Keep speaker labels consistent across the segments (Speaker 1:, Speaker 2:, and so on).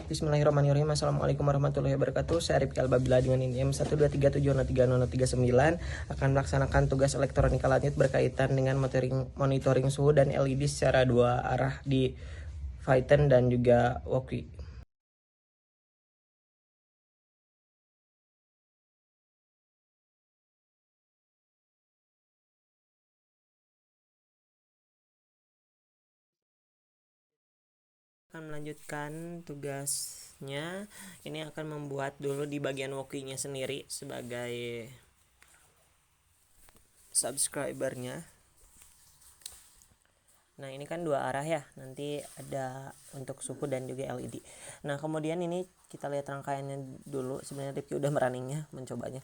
Speaker 1: Bismillahirrahmanirrahim. Assalamualaikum warahmatullahi wabarakatuh. Saya Rifki Albabila dengan NIM 123703039 akan melaksanakan tugas elektronika lanjut berkaitan dengan monitoring suhu dan LED secara dua arah di Python dan juga Woki. Akan melanjutkan tugasnya. Ini akan membuat dulu di bagian Woki-nya sendiri sebagai subscribernya. Nah, ini kan dua arah ya, nanti ada untuk suhu dan juga LED. Nah, kemudian ini kita lihat rangkaiannya dulu. Sebenarnya Rifki udah merunningnya, mencobanya.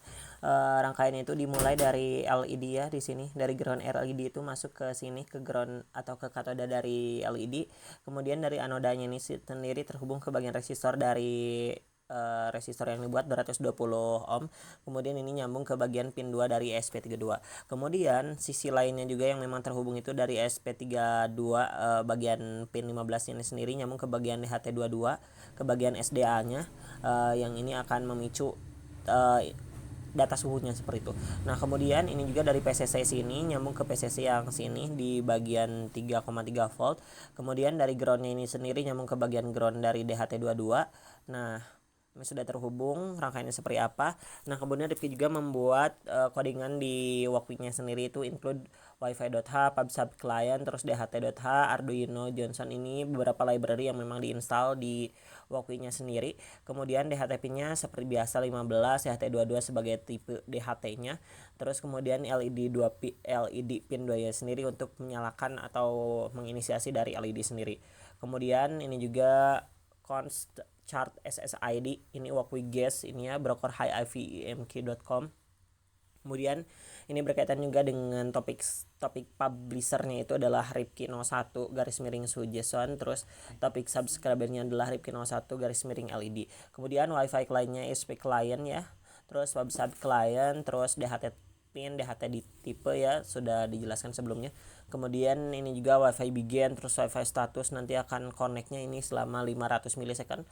Speaker 1: Rangkaiannya itu dimulai dari LED ya, di sini dari ground LED itu masuk ke sini, ke ground atau ke katoda dari LED. Kemudian dari anodanya ini sendiri terhubung ke bagian resistor dari resistor yang dibuat 220 ohm. Kemudian ini nyambung ke bagian pin 2 dari ESP32. Kemudian sisi lainnya juga yang memang terhubung itu dari ESP32 bagian pin 15 ini sendiri nyambung ke bagian DHT22 ke bagian SDA-nya yang ini akan memicu data suhunya seperti itu. Nah, kemudian ini juga dari PCC sini nyambung ke PCC yang sini di bagian 3,3 volt. Kemudian dari groundnya ini sendiri nyambung ke bagian ground dari DHT22. Nah, ini sudah terhubung, rangkaiannya seperti apa. Nah, kemudian Rifki juga membuat codingan di Woki-nya sendiri itu include wifi.h, pubsub client, terus dht.h, Arduino Johnson. Ini beberapa library yang memang diinstal di Woki-nya sendiri. Kemudian DHT-nya seperti biasa 15, DHT22 sebagai tipe DHT-nya. Terus kemudian LED pin 2-nya sendiri untuk menyalakan atau menginisiasi dari LED sendiri. Kemudian ini juga const chart SSID, ini Woki Guess ini ya, broker highivemk.com. Kemudian ini berkaitan juga dengan topik publishernya itu adalah Rifki 01 garis miring Sujeson. Terus topik subscribernya adalah Rifki 01 garis miring LED. Kemudian wifi clientnya SP client ya, terus website client, terus DHT pin, DHT di tipe ya, sudah dijelaskan sebelumnya. Kemudian ini juga wifi begin, terus wifi status nanti akan connectnya ini selama 500 milisecond.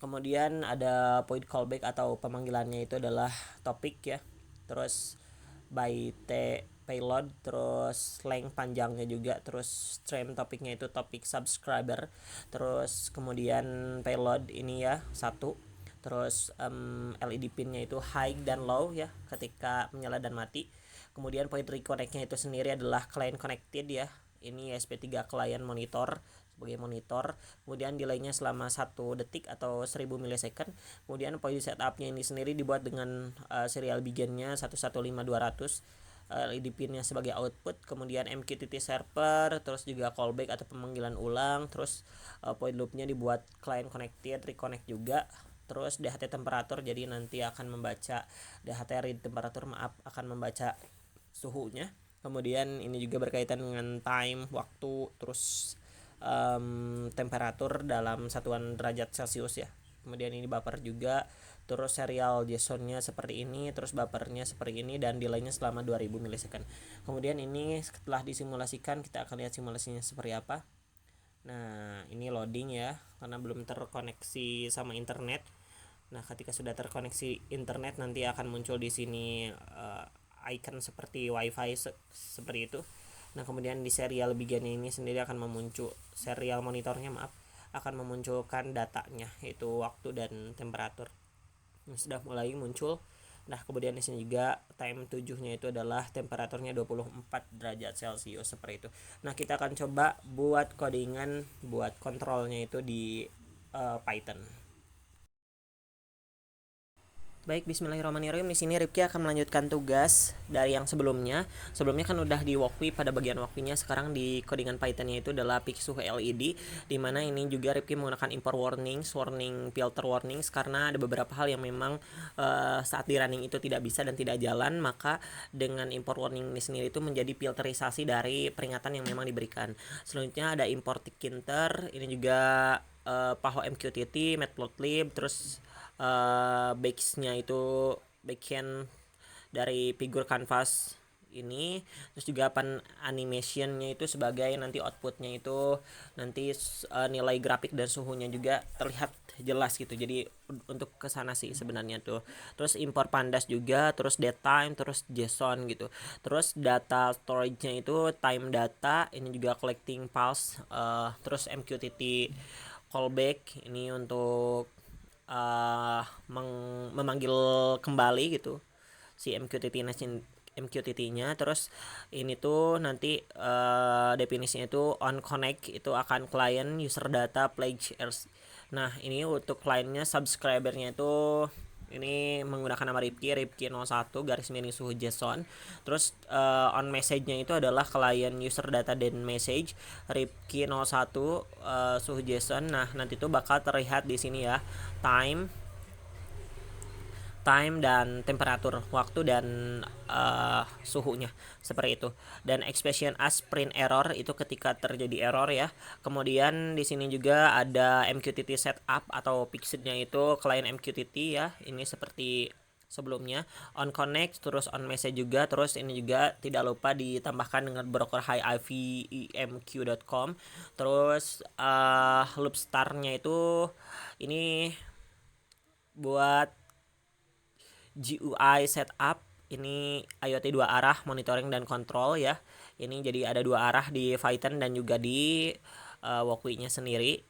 Speaker 1: Kemudian ada point callback atau pemanggilannya itu adalah topik ya, terus by payload, terus length panjangnya juga, terus stream topiknya itu topik subscriber, terus kemudian payload ini ya satu, terus LED pinnya itu high dan low ya ketika menyala dan mati. Kemudian point reconnectnya itu sendiri adalah client connected ya, ini SP3 client monitor sebagai monitor. Kemudian delaynya selama 1 detik atau 1000 milisecond. Kemudian point setupnya ini sendiri dibuat dengan serial beginnya 115200, LED pinnya sebagai output, kemudian MQTT server, terus juga callback atau pemanggilan ulang, terus point loopnya dibuat client connected, reconnect juga. Terus DHT temperatur, jadi nanti akan membaca DHT read temperatur, akan membaca suhunya. Kemudian ini juga berkaitan dengan time, waktu, terus temperatur dalam satuan derajat Celcius ya. Kemudian ini buffer juga, terus serial JSON-nya seperti ini, terus buffernya seperti ini, dan delaynya selama 2000 milisecond. Kemudian ini setelah disimulasikan kita akan lihat simulasinya seperti apa. Nah, ini loading ya karena belum terkoneksi sama internet. Nah, ketika sudah terkoneksi internet nanti akan muncul di sini icon seperti wifi seperti itu. Nah, kemudian di serial begin ini sendiri akan memuncul serial monitornya akan memunculkan datanya yaitu waktu dan temperatur. Ini sudah mulai muncul. Nah, kemudian di sini juga time 7-nya itu adalah temperaturnya 24 derajat Celcius seperti itu. Nah, kita akan coba buat codingan buat kontrolnya itu di Python. Baik, bismillahirrahmanirrahim. Di sini Rifki akan melanjutkan tugas dari yang sebelumnya. Sebelumnya kan udah di Woki pada bagian Woki-nya, sekarang di codingan Python-nya itu adalah peak suhu LED, di mana ini juga Rifki menggunakan import warning filter warnings karena ada beberapa hal yang memang saat di running itu tidak bisa dan tidak jalan, maka dengan import warning ini sendiri itu menjadi filterisasi dari peringatan yang memang diberikan. Selanjutnya ada import kinter, ini juga Paho MQTT, Matplotlib, terus base-nya itu backend dari figur canvas ini, terus juga animationnya itu sebagai nanti outputnya itu nanti nilai grafik dan suhunya juga terlihat jelas gitu. Jadi untuk kesana sih sebenarnya tuh. Terus import pandas juga, terus datetime, terus JSON gitu. Terus data storage-nya itu time data, ini juga collecting pulse, terus MQTT callback ini untuk memanggil kembali gitu si MQTT-nya. Terus ini tuh nanti definisinya itu on connect itu akan client user data pledge. Nah ini untuk kliennya subscribernya itu ini menggunakan nama Ripki 01 garis miring suhu JSON. Terus on message-nya itu adalah client user data dan message Ripki 01 suhu JSON. Nah nanti tuh bakal terlihat di sini ya time dan temperatur waktu dan suhunya seperti itu. Dan expression as print error itu ketika terjadi error ya. Kemudian di sini juga ada MQTT setup atau fixednya itu client MQTT ya. Ini seperti sebelumnya on connect, terus on message juga. Terus ini juga tidak lupa ditambahkan dengan broker hiivemq.com. Terus loop startnya itu ini buat GUI setup, ini IoT 2 arah monitoring dan kontrol ya. Ini jadi ada 2 arah di Python dan juga di Walkui-nya sendiri.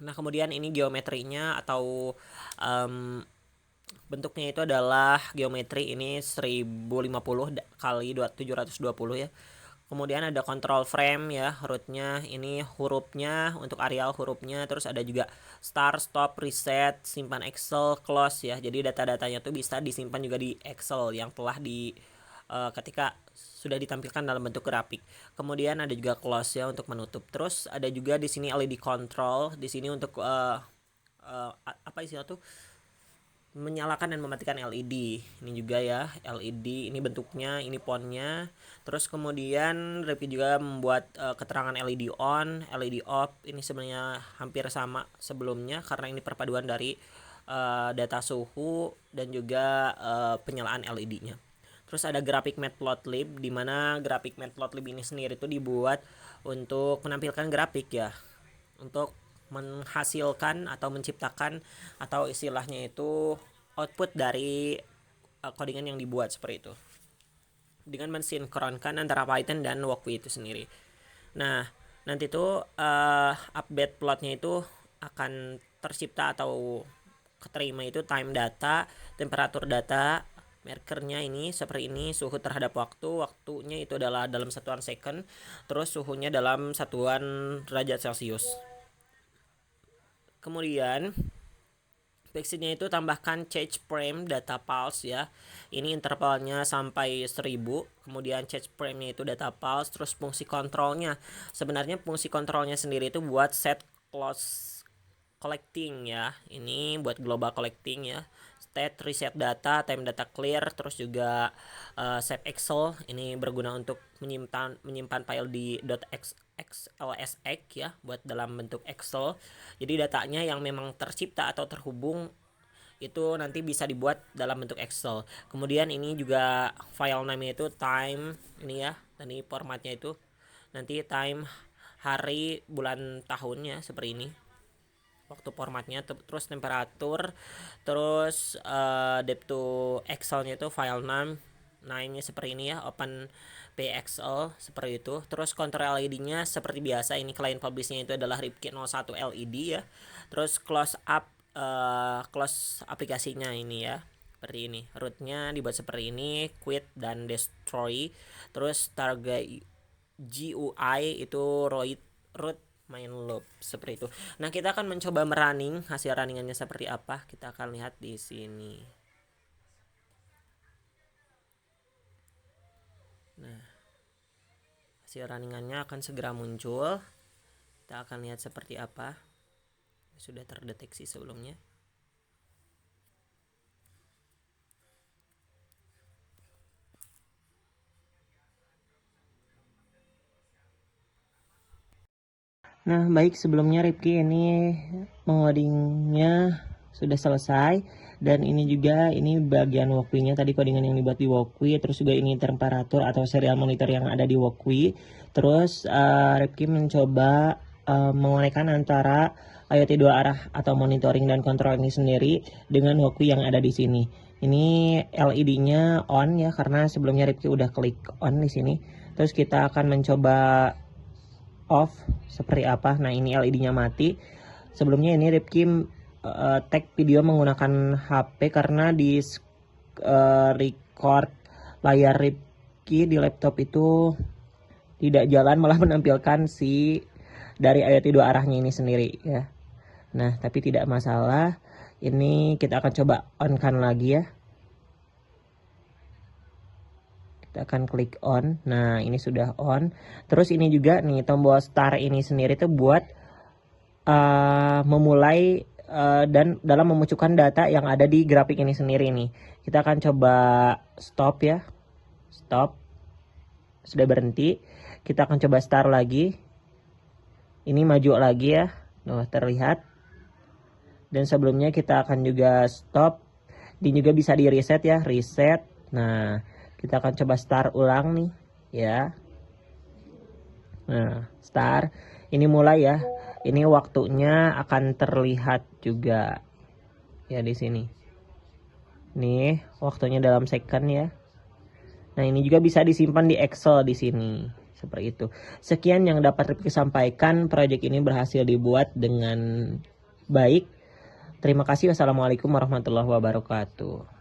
Speaker 1: Nah kemudian ini geometrinya atau bentuknya itu adalah geometri ini 1050 kali 720 ya. Kemudian ada control frame ya, rootnya ini hurufnya untuk areal hurufnya. Terus ada juga start, stop, reset, simpan Excel, close ya. Jadi data-datanya tuh bisa disimpan juga di Excel yang telah ketika sudah ditampilkan dalam bentuk grafik. Kemudian ada juga close ya untuk menutup. Terus ada juga di sini LED control di sini untuk apa istilah tuh, menyalakan dan mematikan LED. Ini juga ya LED, ini bentuknya, ini fontnya. Terus kemudian Ripki juga membuat keterangan LED on, LED off. Ini sebenarnya hampir sama sebelumnya karena ini perpaduan dari data suhu dan juga penyalaan LED-nya. Terus ada grafik matplotlib, di mana grafik matplotlib ini sendiri itu dibuat untuk menampilkan grafik ya, untuk menghasilkan atau menciptakan atau istilahnya itu output dari codingan yang dibuat seperti itu dengan mensinkronkan antara Python dan Walkui itu sendiri. Nah nanti tuh update plotnya itu akan tercipta atau keterima itu time data, temperatur data, markernya ini seperti ini, suhu terhadap waktunya itu adalah dalam satuan second, terus suhunya dalam satuan derajat Celcius. Kemudian fixednya itu tambahkan change frame data pulse ya. Ini intervalnya sampai 1000. Kemudian change frame-nya itu data pulse. Terus fungsi kontrolnya, sebenarnya fungsi kontrolnya sendiri itu buat set close collecting ya. Ini buat global collecting ya. State reset data, time data clear, terus juga save Excel. Ini berguna untuk menyimpan file di .xlsx ya, buat dalam bentuk Excel. Jadi datanya yang memang tercipta atau terhubung itu nanti bisa dibuat dalam bentuk Excel. Kemudian ini juga file name itu time ini ya, tadi formatnya itu nanti time, hari, bulan, tahunnya seperti ini waktu formatnya. Terus temperatur, terus depth to Excel-nya itu file name nya seperti ini ya, open pxl seperti itu. Terus control LED-nya seperti biasa, ini client publish-nya itu adalah Ripki 01 LED ya. Terus close aplikasinya ini ya seperti ini, rootnya dibuat seperti ini, quit dan destroy. Terus target GUI itu root main loop seperti itu. Nah kita akan mencoba merunning, hasil runningannya seperti apa kita akan lihat di sini. Nah hasil runningannya akan segera muncul, kita akan lihat seperti apa. Sudah terdeteksi sebelumnya. Nah baik, sebelumnya Ripki ini mengodingnya sudah selesai. Dan ini juga, ini bagian walkway-nya tadi codingan yang dibuat di walkway. Terus juga ini temperatur atau serial monitor yang ada di walkway. Terus Rifki mencoba mengonekkan antara IoT 2 arah atau monitoring dan kontrol ini sendiri dengan walkway yang ada di sini. Ini LED-nya on ya, karena sebelumnya Rifki udah klik on di sini. Terus kita akan mencoba off seperti apa. Nah, ini LED-nya mati. Sebelumnya ini Rifki tag video menggunakan HP karena di record layar Rifki di laptop itu tidak jalan, malah menampilkan si dari IoT 2 arahnya ini sendiri ya. Nah, tapi tidak masalah. Ini kita akan coba on-kan lagi ya. Kita akan klik on. Nah, ini sudah on. Terus ini juga nih tombol start ini sendiri tuh buat memulai dan dalam memunculkan data yang ada di grafik ini sendiri nih. Kita akan coba stop ya. Stop. Sudah berhenti. Kita akan coba start lagi. Ini maju lagi ya. Nah, terlihat. Dan sebelumnya kita akan juga stop. Ini juga bisa di reset ya, reset. Nah, kita akan coba start ulang nih ya. Nah, start. Ini mulai ya. Ini waktunya akan terlihat juga ya di sini. Nih, waktunya dalam second ya. Nah, ini juga bisa disimpan di Excel di sini. Seperti itu. Sekian yang dapat Rifki sampaikan. Proyek ini berhasil dibuat dengan baik. Terima kasih. Wassalamualaikum warahmatullahi wabarakatuh.